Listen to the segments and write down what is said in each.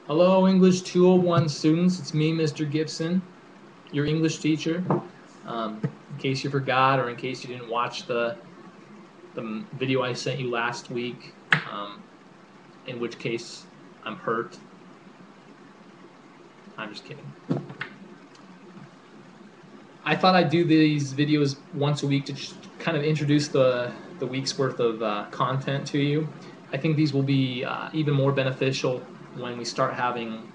Hello, English 201 students. It's me, Mr. Gibson, your English teacher. In case you forgot or in case you didn't watch the video I sent you last week, in which case I'm hurt. I'm just kidding. I thought I'd do these videos once a week to just kind of introduce the week's worth of content to you. I think these will be even more beneficial when we start having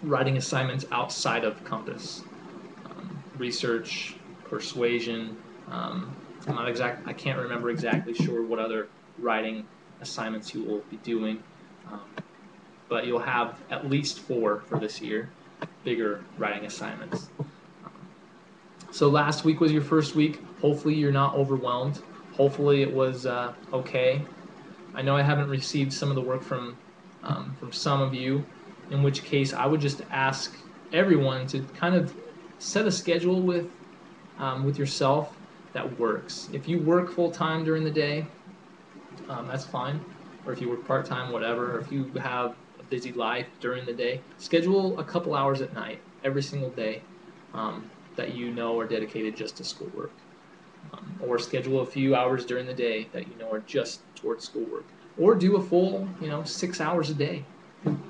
writing assignments outside of Compass. Research, persuasion. I can't remember exactly sure what other writing assignments you will be doing, but you'll have at least 4 for this year, bigger writing assignments. So last week was your first week. Hopefully you're not overwhelmed. Hopefully it was okay. I know I haven't received some of the work from some of you, in which case I would just ask everyone to kind of set a schedule with yourself that works. If you work full-time during the day, that's fine. Or if you work part-time, whatever. Or if you have a busy life during the day, schedule a couple hours at night every single day that you know are dedicated just to schoolwork. Or schedule a few hours during the day that you know are just towards schoolwork. Or do a full, 6 hours a day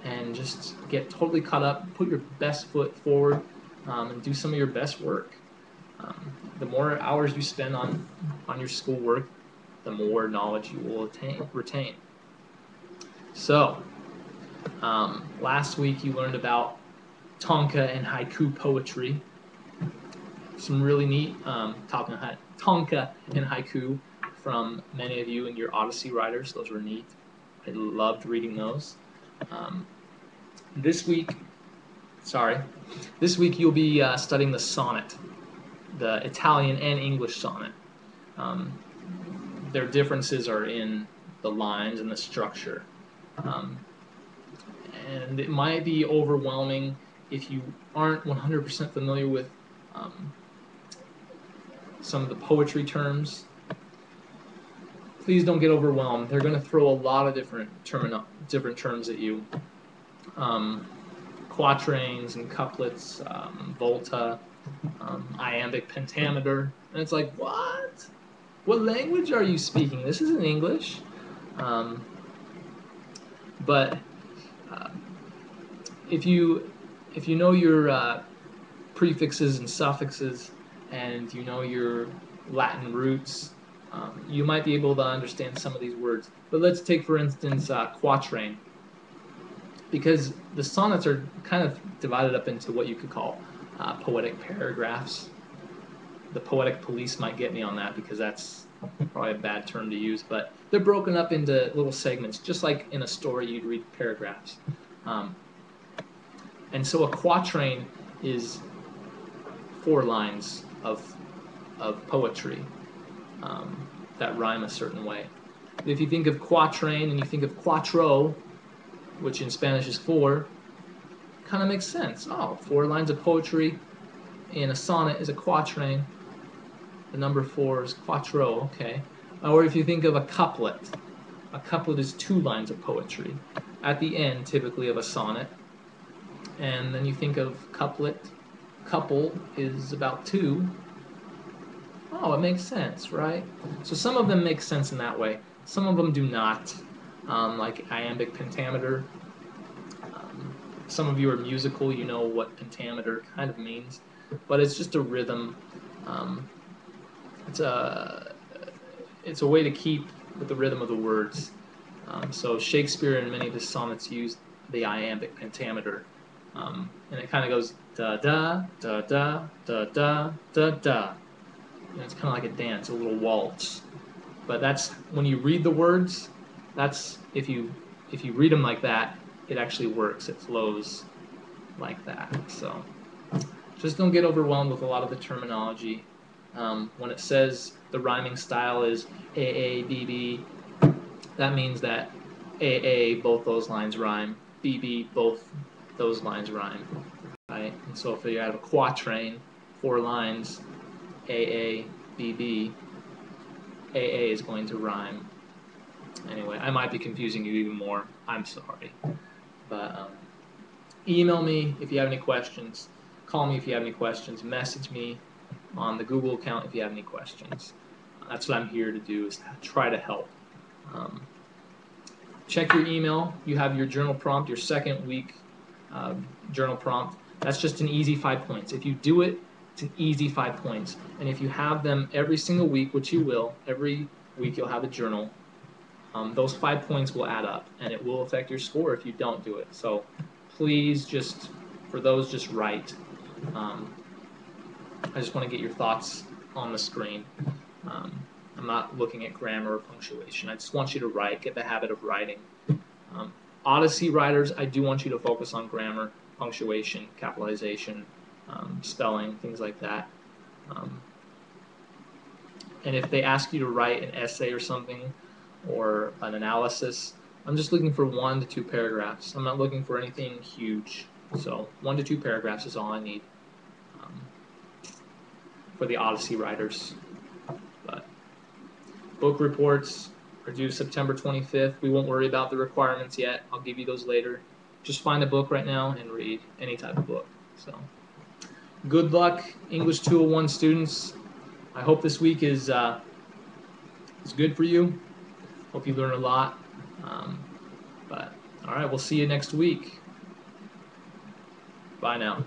and just get totally caught up, put your best foot forward, and do some of your best work. The more hours you spend on your schoolwork, the more knowledge you will retain. So, last week you learned about Tonka and haiku poetry. Some really neat Tonka and haiku from many of you in your Odyssey writers. Those were neat. I loved reading those. This week you'll be studying the sonnet, the Italian and English sonnet. Their differences are in the lines and the structure. And it might be overwhelming if you aren't 100% familiar with some of the poetry terms. Please don't get overwhelmed. They're going to throw a lot of different terms at you. Quatrains and couplets, volta, iambic pentameter, and it's like, what? What language are you speaking? This isn't English. But if you know your prefixes and suffixes, and you know your Latin roots, you might be able to understand some of these words. But let's take, for instance, quatrain, because the sonnets are kind of divided up into what you could call poetic paragraphs. The poetic police might get me on that because that's probably a bad term to use, but they're broken up into little segments, just like in a story you'd read paragraphs. And so a quatrain is 4 lines of poetry that rhyme a certain way. If you think of quatrain and you think of quattro, which in Spanish is 4, kind of makes sense. Oh, 4 lines of poetry in a sonnet is a quatrain. The number 4 is quattro, okay. Or if you think of a couplet is 2 lines of poetry at the end, typically, of a sonnet. And then you think of couplet, couple is about 2. Oh, it makes sense, right? So some of them make sense in that way. Some of them do not, like iambic pentameter. Some of you are musical, you know what pentameter kind of means, but it's just a rhythm. It's a way to keep with the rhythm of the words. So Shakespeare and many of his sonnets use the iambic pentameter, and it kind of goes da da da da da da da da. And it's kind of like a dance, a little waltz. But that's when you read the words. That's if you read them like that, it actually works. It flows like that. So just don't get overwhelmed with a lot of the terminology. When it says the rhyming style is AA, BB, that means that AA, both those lines rhyme. BB, both those lines rhyme. Right? And so if you have a quatrain, 4 lines, AA, BB, AA is going to rhyme. Anyway, I might be confusing you even more. I'm sorry. But email me if you have any questions. Call me if you have any questions. Message me on the Google account if you have any questions. That's what I'm here to do, is to try to help. Check your email. You have your journal prompt, your second week journal prompt. That's just an easy 5 points. If you do it, it's an easy 5 points. And if you have them every single week, which you will, every week you'll have a journal, those 5 points will add up, and it will affect your score if you don't do it. So please, just for those, just write. I just want to get your thoughts on the screen. I'm not looking at grammar or punctuation. I just want you to write, get the habit of writing. Odyssey writers, I do want you to focus on grammar, punctuation, capitalization, spelling, things like that. And if they ask you to write an essay or something, or an analysis, I'm just looking for 1 to 2 paragraphs. I'm not looking for anything huge. So 1 to 2 paragraphs is all I need for the Odyssey writers. But book reports are due September 25th. We won't worry about the requirements yet. I'll give you those later. Just find a book right now and read any type of book. So good luck, English 201 students. I hope this week is good for you. Hope you learn a lot. But all right, we'll see you next week. Bye now.